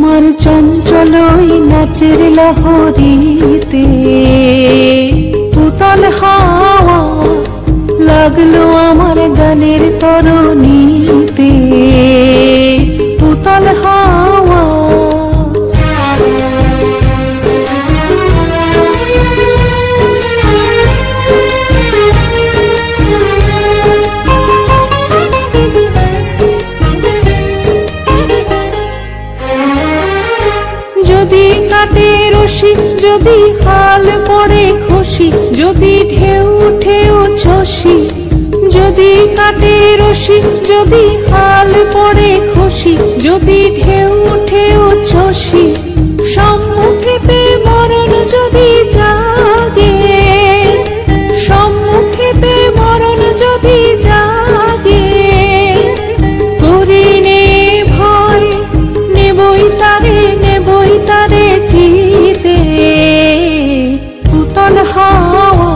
তোমার চঞ্চল নাচের লহরীতে উতাল হাওয়া লাগলো আমার গানের তরণীতে। উতাল হাওয়া যদি কাটে রশি, যদি হাল পড়ে খুশি, যদি ঢেউ ঢেউ ছসি, যদি কাটে রশি, যদি হাল পড়ে খুশি, যদি ঢেউ ঢেউ ছসি, সম্মুখেতে মরণ যদি জাগে, সম্মুখেতে মরণ যদি জাগে, করিনে ভয় নেবই তারে, নেবই তারে জিতে। উতাল হাওয়া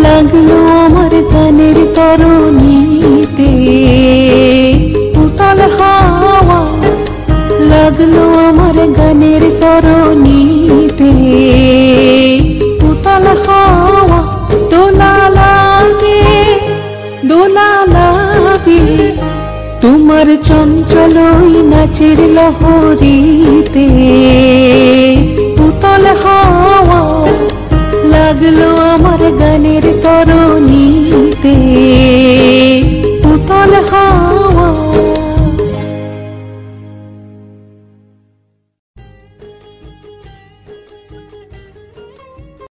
লাগলো আমার গানের তরণীতে। উতাল হাওয়া লাগলো আমার গানের তরণীতে। উতাল হাওয়া দোলা লাগে, দোলা লাগে তোমার চঞ্চল নাচের লহরীতে।